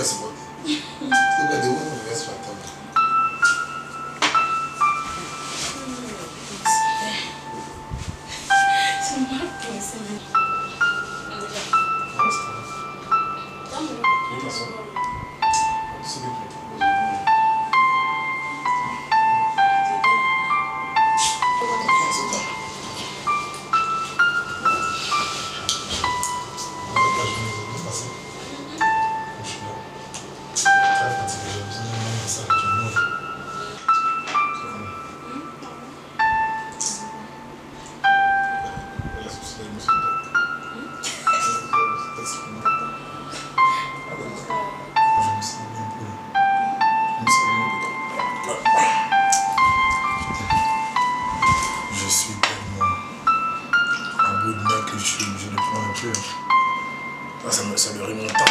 c'est bon. C'est quoi de où on reste sur la table? C'est moi qui me suis dit. Ça me remonte pas.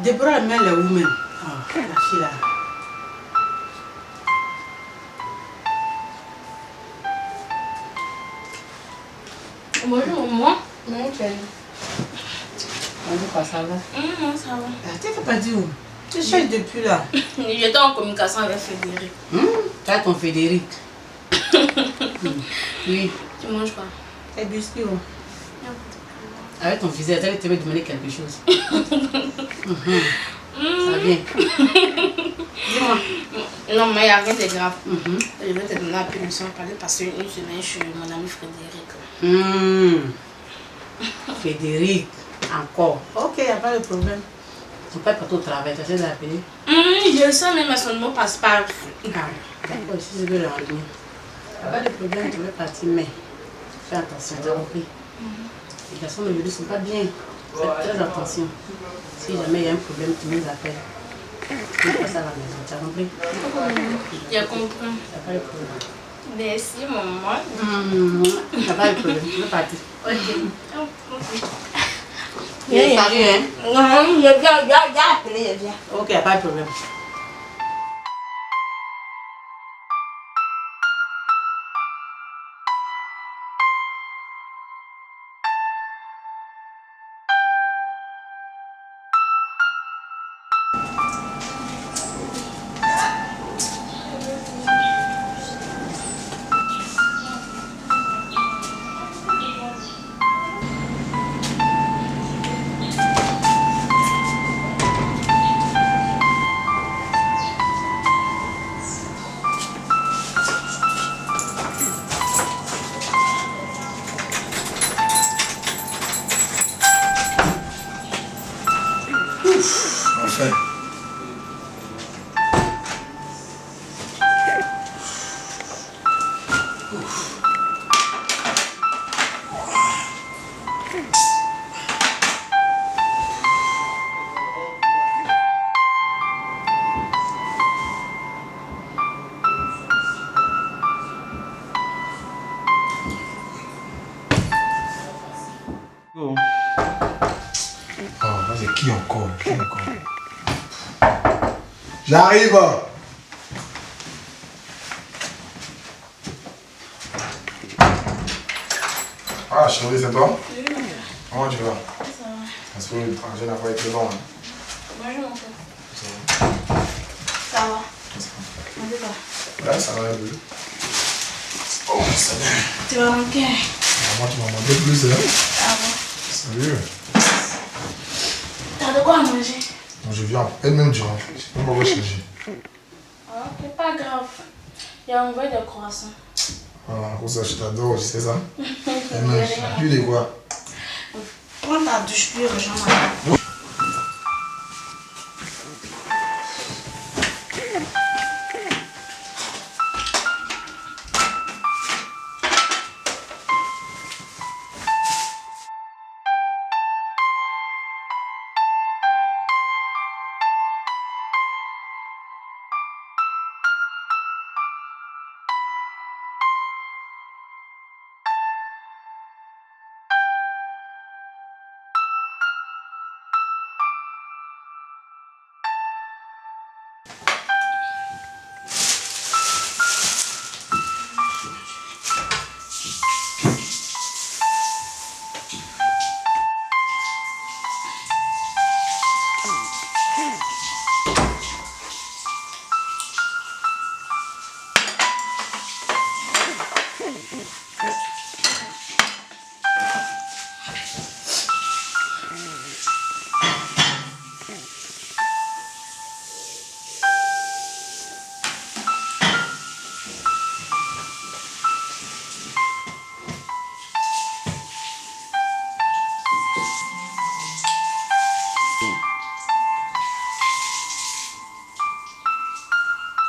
Deborah met les women. Oh, la fille là. Bonjour, moi. Non, tu es là. Bonjour, quoi, ça va? Non, ça va. Tu n'es pas dit où? Tu cherches depuis là. J'étais en communication avec Frédéric. Tu as ton Frédéric. Oui. Tu manges quoi? Tes biscuits. Avec ton visage, elle te veut demander quelque chose. Ça vient. Dis-moi. Non, mais il n'y a rien de grave. Je vais te donner la permission de parler parce qu'une semaine, je suis mon ami Frédéric. Frédéric, encore. Ok, il n'y a pas de problème. Ton père est parti au travail, tu essaies d'appeler? Je sais, mais son nom passe pas. D'accord, si je veux l'enlever. Il n'y a pas de problème, tu veux partir, mais fais attention, tu as compris. Les garçons aujourd'hui ne sont pas bien. Faites très attention. Si jamais il y a un problème, tu nous appelles. Tu peux passer à la maison, tu as compris? J'ai compris. Il n'y a pas de problème. Merci, maman. Il n'y a pas de problème, tu veux partir. Ok. Salut, hein? Non, je viens appeler, je viens. Ok, il n'y a pas de problème. Enfin. C'est qui encore? J'arrive. Ah, chérie, c'est toi? Oui. Comment tu vas? Ça va. Parce que l'étranger n'a pas été long. Hein. Bonjour, mon frère. Ça va? Ça va. Ça va. On dit quoi? Ouais, ça va un peu. Oh, c'est bien. Tu vas manquer. Moi, tu m'as manqué plus, hein? Ah bon? Sérieux? T'as de quoi manger? Non, je viens à peine même du renfort. Je sais pas pourquoi je suis. Ah, ok, pas grave. Il y a envoyé des croissants. Voilà, pour ça, je t'adore, tu sais ça? Et même, tu dis quoi? Prends ta douche, puis rejoins-moi.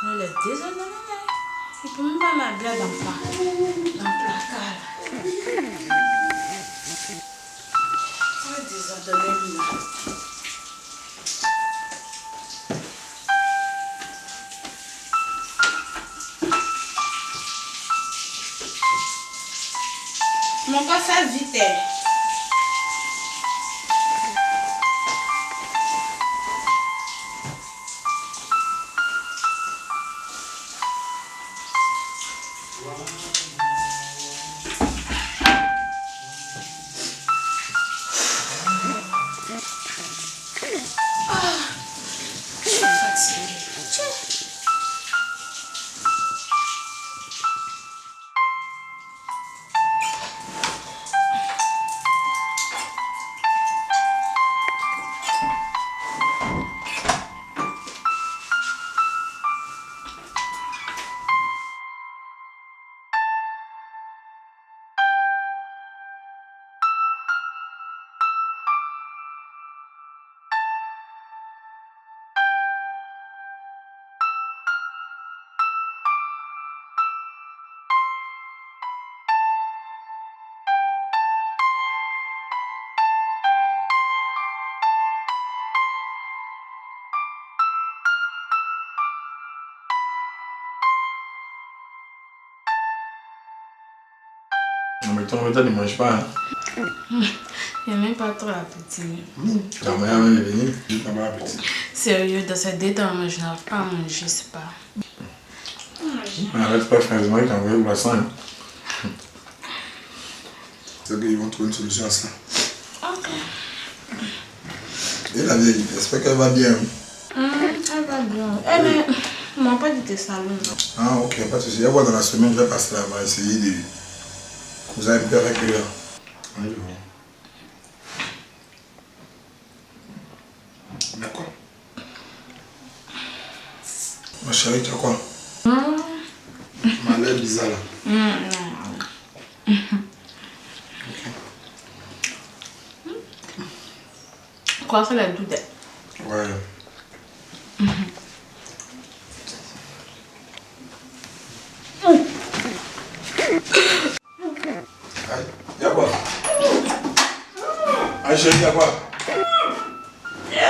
Elle est désordonnée. Il ne peut même pas m'habiller dans le placard. Elle est désordonnée, lui. Mon gars, ça vite. Non, mais ton méthode ne mange pas, hein? Il n'y a même pas trop l'appétit. La mère est venue, il n'a pas l'appétit. Sérieux, dans cette détente, je n'arrive pas à manger, je sais pas. Arrête pas, frère, il t'a envoyé pour la sang. C'est qu'ils vont trouver une solution à ça. Ok. Et la vieille, j'espère qu'elle va bien. Elle va bien. Elle est... On m'a pas dit tes salons. Ah, ok, pas de souci. Elle va dans la semaine, je vais passer là-bas, essayer de causer un peu avec eux. Allez, d'accord. Ma chérie, tu as quoi? Ma lèvre bizarre là. Quoi, c'est la doudette? Ouais. Aïe, y'a quoi? Aïe, chérie, y'a quoi?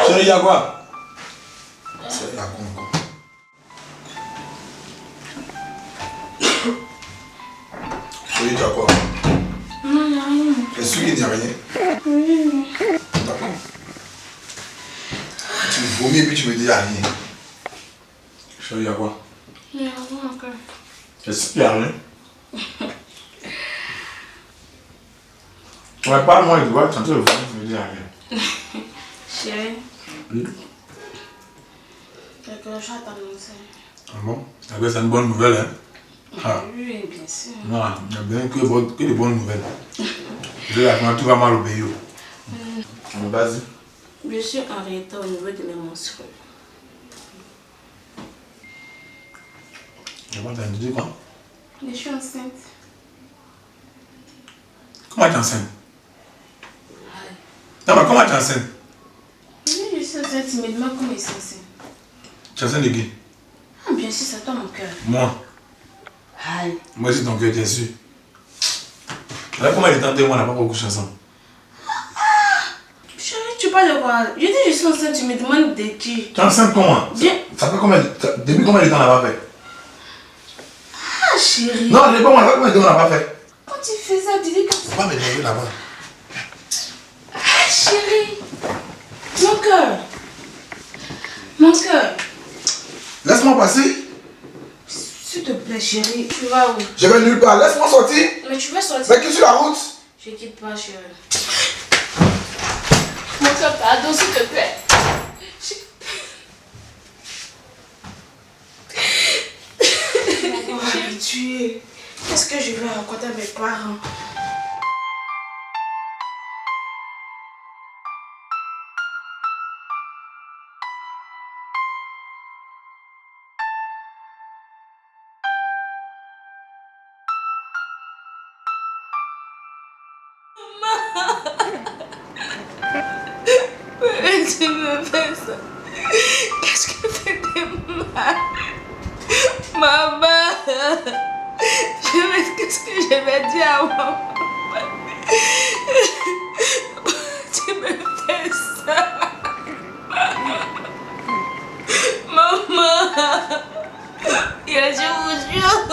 Chérie, y'a quoi? C'est la con, quoi. Chérie, tu as quoi? Non, il n'y a rien. T'es sûr qu'il n'y a rien? Oui. D'accord. Tu vomis et puis tu me dis il n'y a rien. Chérie, y'a quoi? Il n'y a rien encore. Est-ce qu'il n'y a rien? Ouais, parle-moi, il doit tenter de vomir, tu me dis il n'y a rien. Chérie. Oui. Quelque chose à t'annoncer. Ah bon? C'est une bonne nouvelle, hein? Ah. Oui, bien sûr. Non, il y a bien que de bonnes nouvelles. Tout va mal au pays. Vas-y. Je suis en retard au niveau de mes menstrues. Je vais t'en dire quoi? Je suis enceinte. Comment tu es enceinte? Non, mais comment tu es enceinte? Oui, je suis enceinte timidement comme je suis enceinte. Tu es enceinte de qui? Ah, bien sûr, c'est toi mon cœur. Moi. Aïe. Moi aussi ton cœur, tu es sûr. Là, comment il est tenté, moi, on n'a pas beaucoup de ensemble. Chérie, tu parles de quoi? Je dis je suis enceinte, tu me demandes de qui? Tu es enceinte comment? Bien. Ça fait combien? Depuis combien de temps on n'a pas fait? Ah, chérie. Non, je ne sais pas, moi, ça fait combien de temps on n'a pas fait? Quand tu fais ça, tu dis que... Faut pas m'énerver là-bas. Ah, chérie. Mon cœur. Mon cœur. Laisse-moi passer. S'il te plaît, chérie, tu vas où? Je vais nulle part. Laisse-moi sortir. Mais tu vas sortir. Mais qui est sur la route? Je quitte pas, chérie. Mon cœur, pardon, s'il te plaît. Je vais me tuer. Qu'est-ce que je vais raconter à mes parents? Pourquoi tu me fais ça? Qu'est-ce que fait de mal? Maman! Qu'est-ce que je vais dire à maman? Tu me fais ça? Maman! Je vous jure!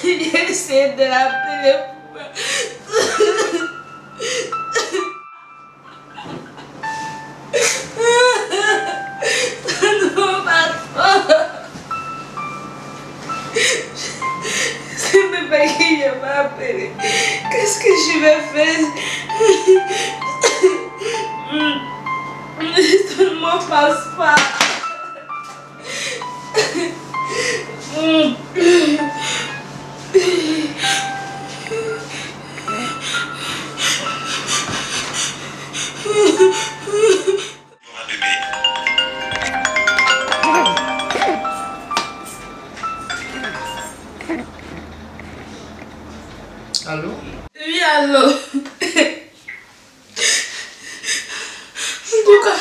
J'essaie de l'appeler. Non, pardon. Je ne sais pas qui je vais appeler. Qu'est-ce que je vais faire? Seulement passe pas. Allô? Oui, allô? Pourquoi?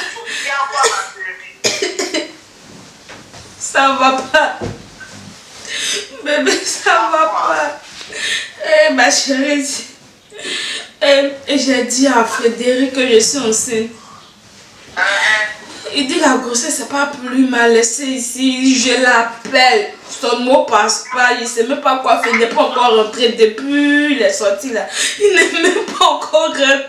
Ça va pas. Bébé, ça va pas. Eh, ma chérie, j'ai dit à Frédéric que je suis enceinte. Il dit la grossesse c'est pas plus mal laissé ici. Je l'appelle. Son mot passe pas. Il sait même pas quoi faire. Il n'est pas encore rentré depuis. Il est sorti là. Il n'est même pas encore rentré.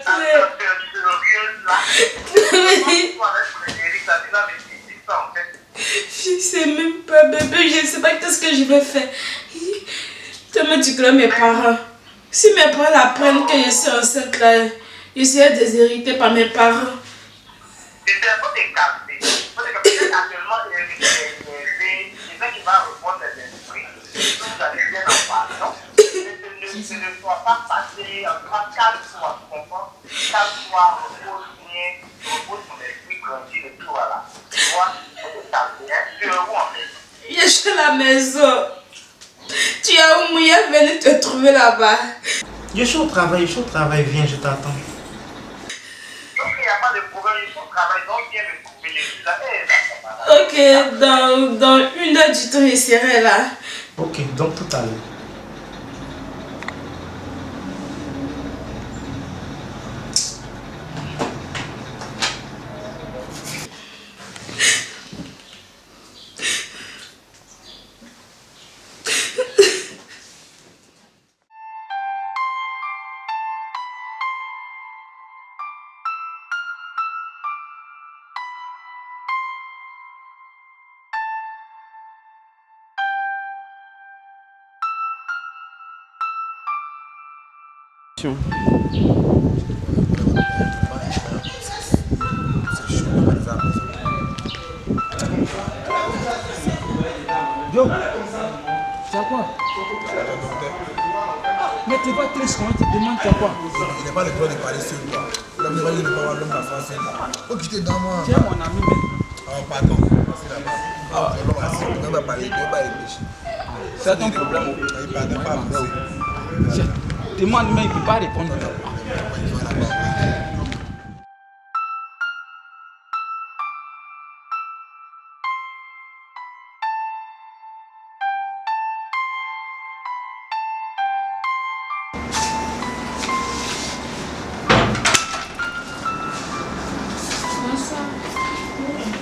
Je sais même pas, bébé. Je ne sais pas qu'est-ce que je vais faire. Tu me dis que mes parents. Si mes parents apprennent que je suis enceinte là, je serai déshérité par mes parents. Ne doit pas passer en 4 mois, tu comprends? 4 mois, repose ton esprit tranquille et tout, voilà. Tu vois, tu es où en fait? Je suis à la maison. Tu es où? Mouya venu te trouver là-bas. Je suis au travail, viens, je t'attends. Donc il n'y a pas de problème, je suis au travail, donc viens me trouver, je suis là. Ok, dans 1 heure du temps, je serai là. Ok, donc tout à l'heure. Yo, c'est quoi? Mais tu vas triste quand tu te demandes c'est quoi? Il n'est pas le droit de parler sur toi. L'homme ne va pas avoir l'homme de la France. Faut quitter dans moi. Tu es mon ami maintenant. Ah, pardon. C'est là-bas. Ah, l'homme assis. On va parler. On va réfléchir. C'est ton problème. Il ne pas avancer. Tu demandes, mais il ne peut pas répondre.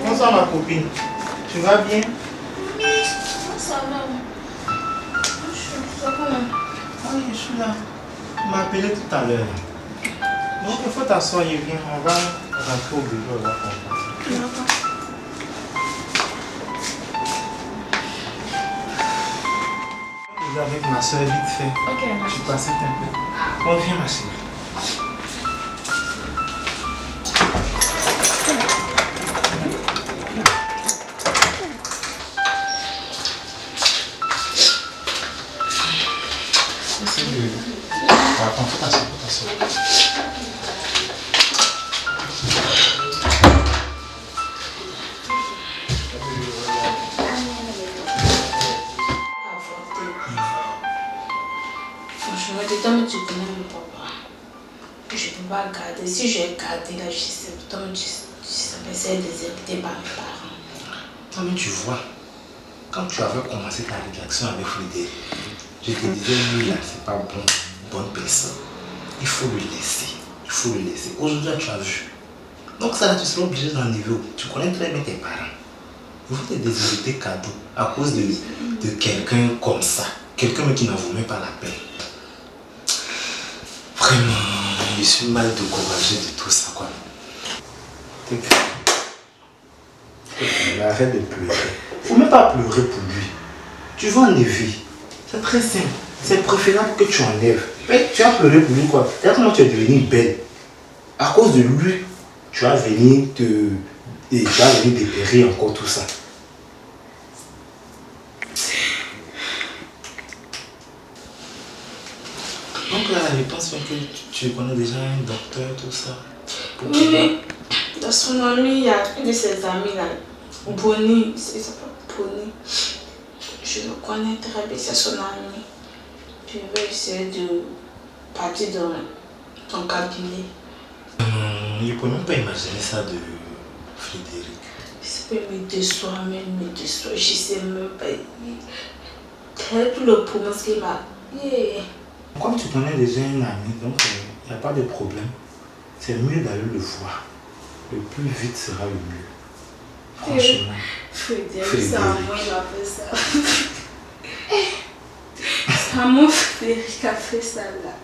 Bonsoir ma copine. Tu vas bien? Ça va. Oui, je suis là. Tu m'as appelé tout à l'heure. Donc il faut t'asseoir et viens. On va rentrer au bureau là. Je vais avec ma soeur vite fait. Ok, Je passe un peu. On vient ma chérie. Attends, faut t'asseoir. Franchement, toi, tu connais mon papa. Je ne peux pas garder. Si je vais garder là, je sais, toi, tu essayer de déserter par mes parents. Toi, mais tu vois, quand tu avais commencé ta rédaction avec Frédéric, je te disais, lui là, c'est pas bon, bonne personne. Il faut le laisser. Il faut le laisser. Aujourd'hui, tu as vu. Donc ça là, tu seras obligé d'en niveau. Tu connais très bien tes parents. Vous te déshériter cadeau à cause de quelqu'un comme ça. Quelqu'un qui n'en vaut même pas la peine. Vraiment, je suis mal découragé de tout ça, quoi. Arrête de pleurer. Faut même pas pleurer pour lui. Tu vas enlever. C'est très simple. C'est préférable que tu enlèves. Mais tu as pleuré pour lui, quoi. Regarde comment tu es devenue belle. À cause de lui, tu vas venir dépérir encore tout ça. Donc là, je pense que tu connais déjà un docteur, tout ça. Oui, dans son ami, il y a une de ses amies là, Bonnie, c'est ça, Bonnie. Je le connais très bien, c'est son ami. Je vais essayer de partir dans ton cabinet. Je ne peux même pas imaginer ça de Frédéric. Je peux me déçoir, je sais même pas. C'est tout le promesse qu'il m'a. Comme tu connais déjà un ami, donc il n'y a pas de problème. C'est mieux d'aller le voir. Le plus vite sera le mieux. Franchement. Frédéric, c'est à moi il a fait ça. C'est à moi Frédéric qui a fait ça là.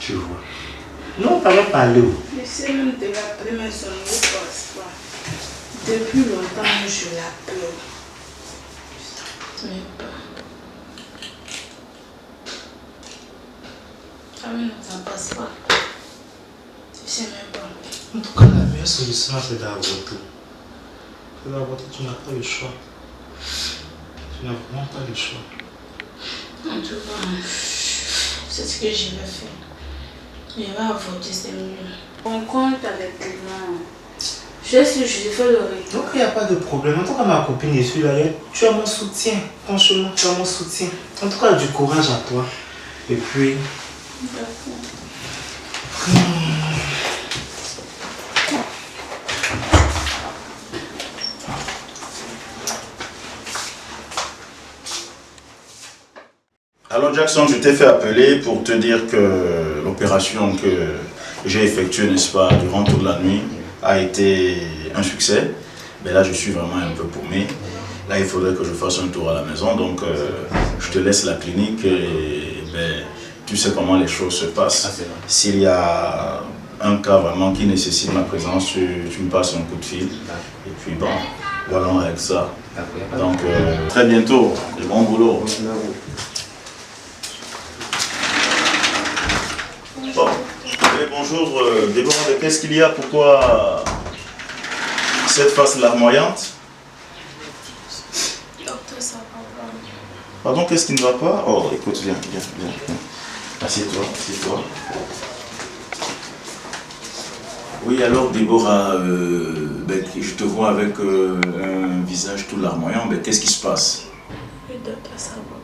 Tu vois. Non, tu n'avais parlé où? Je sais même de la première son mot passe-pas. Depuis longtemps, je l'appelle. Même pas. Ah mais non, ça passe pas. Je sais même pas. En tout cas, la meilleure solution, c'est d'avorter. C'est d'avorter, tu n'as pas le choix. Tu n'as vraiment pas le choix. En tout cas, c'est ce que je vais faire. Je vais avorter, c'est mieux. On compte avec les gens. Je Je suis, je fais le riz. Donc il n'y a pas de problème. En tout cas, ma copine, je suis là. Tu as mon soutien. Franchement, tu as mon soutien. En tout cas, du courage à toi. Et puis... D'accord. Alors Jackson, je t'ai fait appeler pour te dire que l'opération que j'ai effectuée, n'est-ce pas, durant toute la nuit, a été un succès. Mais là, je suis vraiment un peu paumé. Là, il faudrait que je fasse un tour à la maison. Donc, je te laisse la clinique et tu sais comment les choses se passent. S'il y a un cas vraiment qui nécessite ma présence, tu me passes un coup de fil. Et puis bon, voilà, on règle ça. Donc, très bientôt. De bon boulot. Bon. Et bonjour, Déborah, qu'est-ce qu'il y a? Pourquoi cette face larmoyante? Docteur, ça va pas. Pardon, qu'est-ce qui ne va pas? Oh, écoute, viens. Assieds-toi. Oui, alors, Déborah, je te vois avec un visage tout larmoyant. Qu'est-ce qui se passe? Oui, docteur, ça va pas.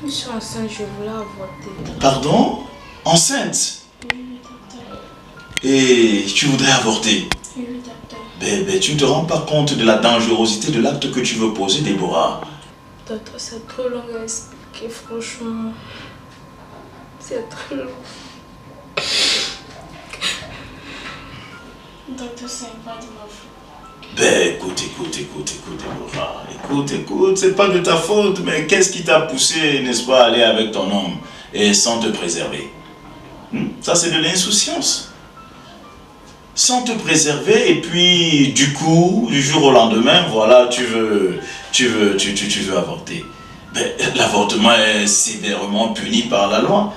Je suis enceinte, je voulais avorter. Pardon? Enceinte? Oui, docteur. Et tu voudrais avorter? Oui, docteur. Tu ne te rends pas compte de la dangerosité de l'acte que tu veux poser, Déborah? Docteur, c'est trop long à expliquer, franchement. C'est trop long. Docteur, c'est pas de ma faute. Écoute, Déborah. Écoute, c'est pas de ta faute, mais qu'est-ce qui t'a poussé, n'est-ce pas, à aller avec ton homme et sans te préserver? Ça, c'est de l'insouciance. Sans te préserver, et puis, du coup, du jour au lendemain, voilà, tu veux avorter. L'avortement est sévèrement puni par la loi.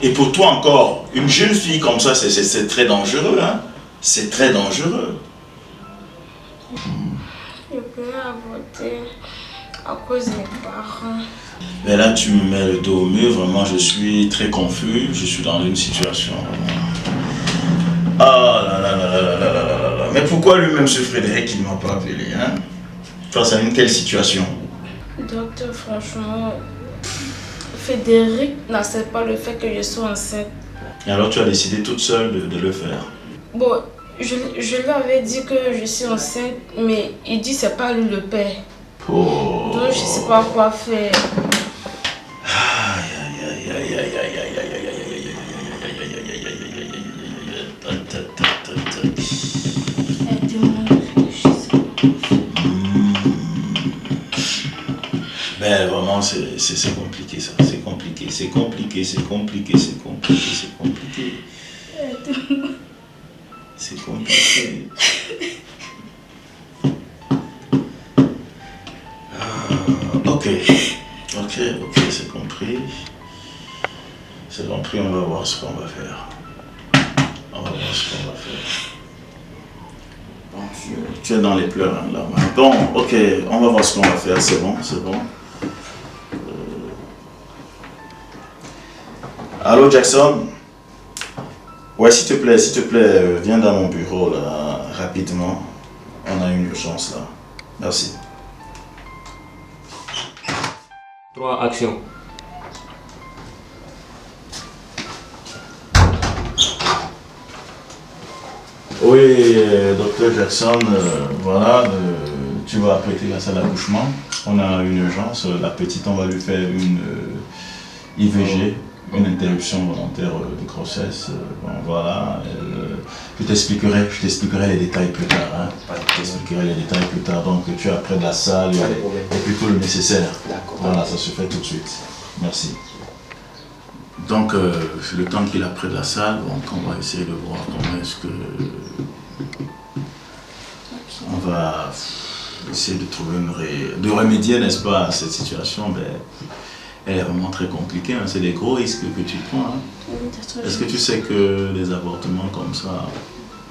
Et pour toi encore, une jeune fille comme ça, c'est très dangereux, hein? C'est très dangereux. Je voulais avorter à cause de mes parents. Mais là, tu me mets le dos au mur, vraiment, je suis très confus, je suis dans une situation... Ah là là là là là là là là là. Mais pourquoi lui-même, ce Frédéric, il ne m'a pas appelé, hein? Face à une telle situation? Docteur, franchement, Frédéric n'accepte pas le fait que je sois enceinte. Et alors, tu as décidé toute seule de le faire? Bon, je lui avais dit que je suis enceinte, mais il dit que c'est pas lui le père. Oh. Donc, je sais pas quoi faire. Vraiment, c'est compliqué ça. C'est compliqué. C'est compliqué. Ok, c'est compris. On va voir ce qu'on va faire. Bon, tu es dans les pleurs, hein, là. Bon, ok, on va voir ce qu'on va faire. C'est bon. Allô, Jackson? Ouais, s'il te plaît, viens dans mon bureau, là, rapidement. On a une urgence, là. Merci. 3, action. Oui, docteur Jackson, voilà, tu vas apprêter la salle d'accouchement. On a une urgence. La petite, on va lui faire une IVG, une interruption volontaire de grossesse. Bon, voilà. Je t'expliquerai les détails plus tard. Hein. Donc, tu apprêtes de la salle et puis tout le nécessaire. Voilà, ça se fait tout de suite. Merci. Donc, le temps qu'il apprête la salle, donc on va essayer de voir comment est-ce que... On va essayer de trouver de remédier, n'est-ce pas, à cette situation. Elle est vraiment très compliquée, hein. C'est des gros risques que tu prends. Hein. Est-ce que tu sais que les avortements comme ça,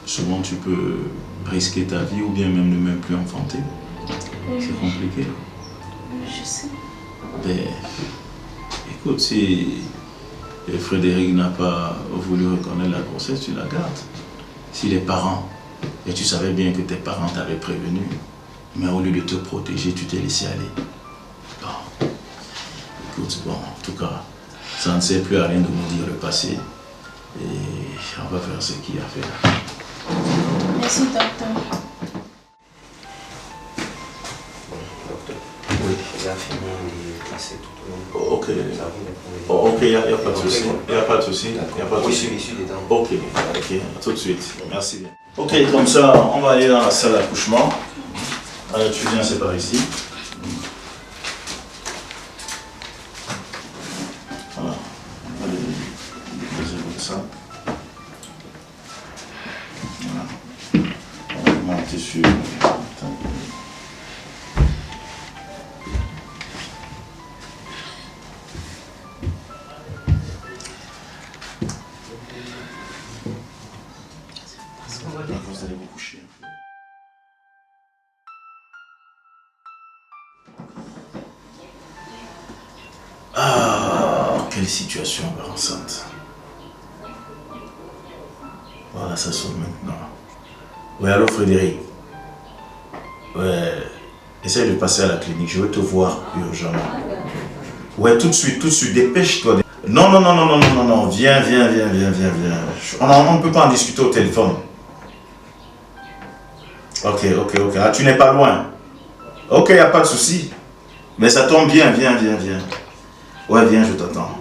souvent tu peux risquer ta vie ou bien même ne même plus enfanter? C'est compliqué. Je sais. Écoute, si Frédéric n'a pas voulu reconnaître la grossesse, tu la gardes. Si les parents, et tu savais bien que tes parents t'avaient prévenu, mais au lieu de te protéger, tu t'es laissé aller. Bon. Écoute, bon, en tout cas, ça ne sert plus à rien de nous dire le passé. Et on va faire ce qu'il y a à faire. Merci, docteur. Oui. Il a fini de passer tout au long. Ok. Ok, il n'y a pas de souci. Il n'y a pas de souci. Oui, celui-ci dedans. Ok, ok, tout de suite. Merci bien. Ok, comme ça, on va aller dans la salle d'accouchement. Alors, tu viens, c'est par ici. Voilà. Allez, posez-vous ça. Voilà. On va monter sur... Vous allez vous coucher. Ah, quelle situation embarrassante. Voilà, ça sonne maintenant. Oui, allô Frédéric. Ouais, essaye de passer à la clinique, je veux te voir urgemment. Ouais, tout de suite, dépêche-toi. Non, viens. On ne peut pas en discuter au téléphone. Ok. Ah, tu n'es pas loin. Ok, il n'y a pas de souci. Mais ça tombe bien, viens. Ouais, viens, je t'attends.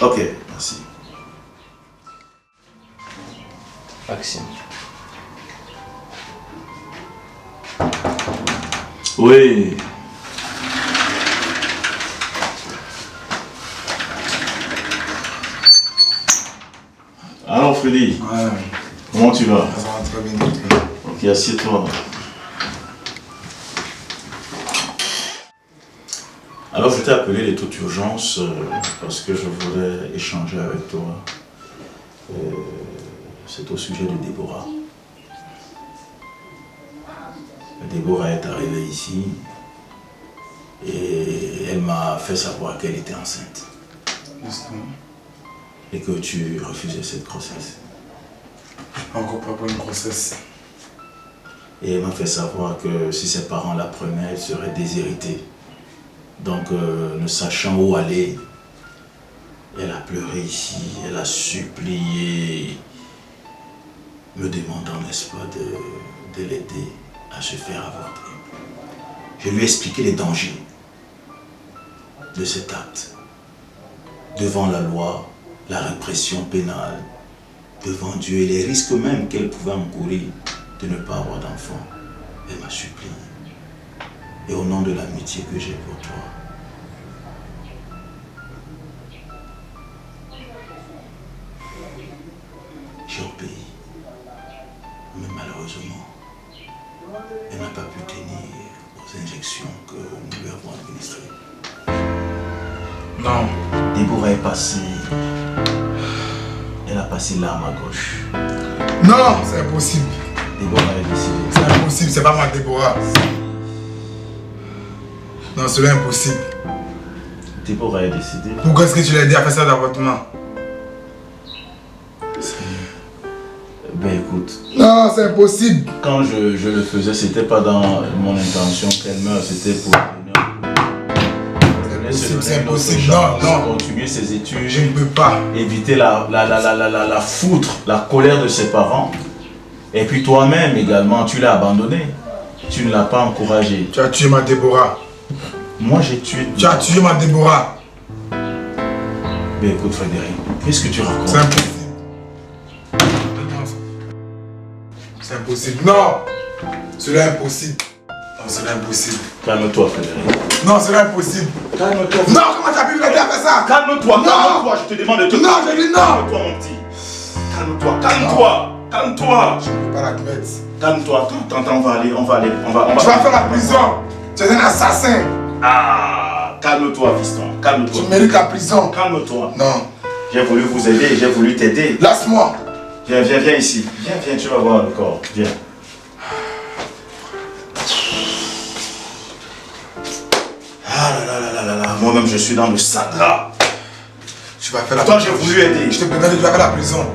Ok, merci. Action. Oui. Alors Freddy, Ouais. comment tu vas? Ça va très bien. Ok, assieds-toi. Alors je t'ai appelé de toute urgence parce que je voulais échanger avec toi. C'est au sujet de Déborah. Déborah est arrivée ici et elle m'a fait savoir qu'elle était enceinte. Justement. Et que tu refusais cette grossesse. Encore pas pour une grossesse. Et elle m'a fait savoir que si ses parents la prenaient, elle serait déshéritée. Donc, ne sachant où aller, elle a pleuré ici, elle a supplié, me demandant, n'est-ce pas, de l'aider à se faire avorter. Je lui ai expliqué les dangers de cet acte. Devant la loi, la répression pénale, devant Dieu et les risques même qu'elle pouvait encourir de ne pas avoir d'enfant. Elle m'a supplié. Et au nom de l'amitié que j'ai pour toi, j'ai obéi. Mais malheureusement, elle n'a pas pu tenir aux injections que nous lui avons administrées. Non. Déborah est passée. Elle a passé l'arme à gauche. Non, c'est impossible. Déborah est décidée. C'est impossible, c'est pas ma Déborah. Non, cela est impossible. Déborah est décidée. Pourquoi est-ce que tu l'as aidé à faire ça d'avortement? Ben écoute. Non, c'est impossible. Quand je le faisais, c'était pas dans mon intention qu'elle meure, c'était pour c'est impossible. Non. Continuer ses études. Je ne peux pas. Éviter la foudre, la colère de ses parents. Et puis toi-même également, tu l'as abandonné. Tu ne l'as pas encouragé. Tu as tué ma Déborah. Moi j'ai tué. Tu as tué ma Déborah. Ben écoute Frédéric, qu'est-ce que tu racontes? C'est impossible. C'est impossible. Non. Cela est impossible. Non, cela est impossible. Calme-toi Frédéric. Non, cela est impossible. Calme-toi. Non, comment tu as pu l'aider à faire ça? Calme-toi, calme-toi, je te demande de te calmer. Non, je dis non. Calme-toi mon petit. Calme-toi. Je ne peux pas l'admettre. Calme-toi, attends, on va aller. Tu vas faire la prison. Tu es un assassin. Ah, calme-toi fiston, calme-toi. Tu mérites la prison. Calme-toi. Non. J'ai voulu vous aider, j'ai voulu t'aider. Laisse-moi. Viens ici. Viens, tu vas voir le corps. Viens. Ah là. Moi-même, je suis dans le sadra. Tu vas faire la prison. Toi, j'ai voulu aider. Je te préviens que tu vas faire la prison.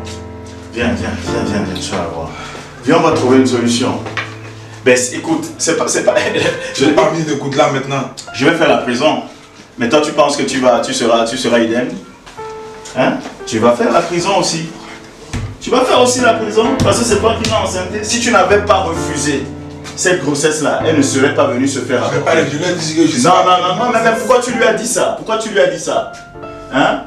Viens, tu vas voir. Viens, on va trouver une solution. Ben, écoute, c'est pas... Je n'ai pas envie d'écouter là maintenant. Je vais faire la prison. Mais toi, tu penses que tu seras idem? Hein? Tu vas faire la prison aussi. Tu vas faire aussi la prison parce que c'est toi qui l'as enceinté. Si tu n'avais pas refusé cette grossesse-là, elle ne serait pas venue se faire avorter. Je lui ai dit que je sais Non, mais pourquoi tu lui as dit ça? Pourquoi tu lui as dit ça? Hein?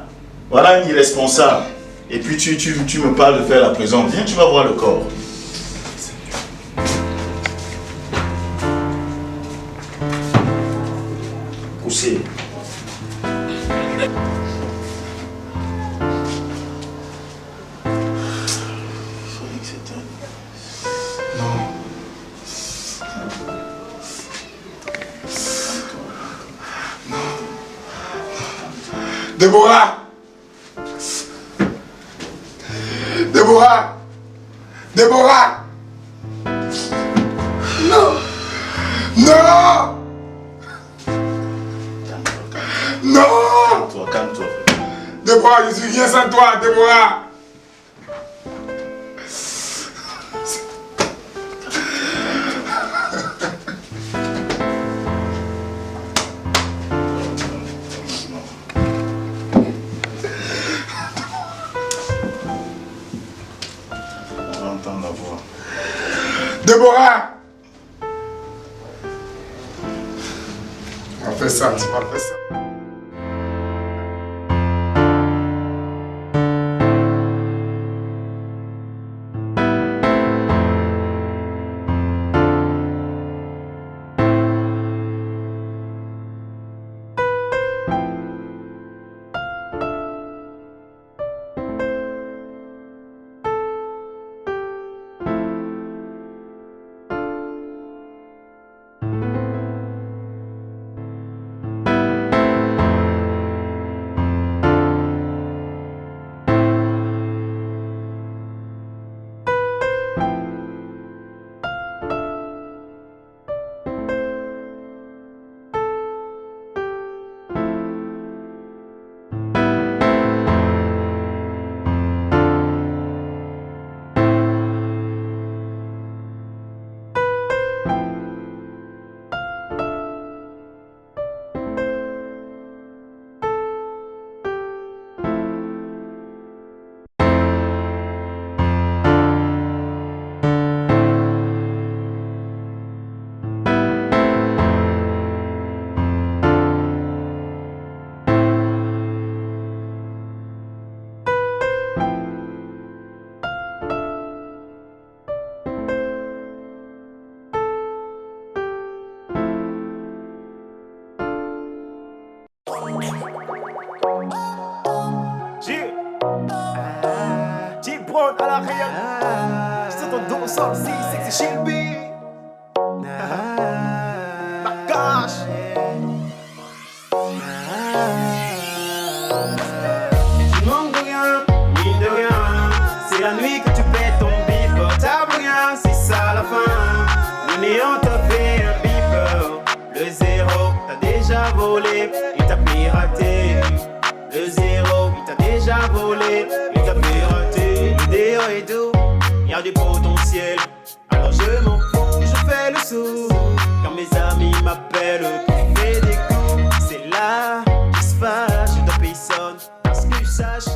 Voilà une irresponsable. Et puis tu me parles de faire la prison. Viens, tu vas voir le corps. Poussez. Déborah! Déborah! Déborah! Non! Non! Non! Calme-toi. Déborah, je suis rien sans toi, Déborah! Déborah! On va faire ça, tu vas faire ça. À la réelle, je ton dos sorti, c'est Shelby. Ma gosh. Tu manques de rien, mine de rien. C'est la nuit que tu pètes ton bip. T'as rien, c'est ça la fin. Le néant t'a fait un bip. Le zéro, t'as déjà volé, il t'a piraté. Le zéro, il t'a déjà volé, il t'a piraté. L'idée est doux, y'a du potentiel. Alors je m'en fous, je fais le sou. Quand mes amis m'appellent pour faire des coups, c'est là qui se fâche, je dois personne. Parce que je sache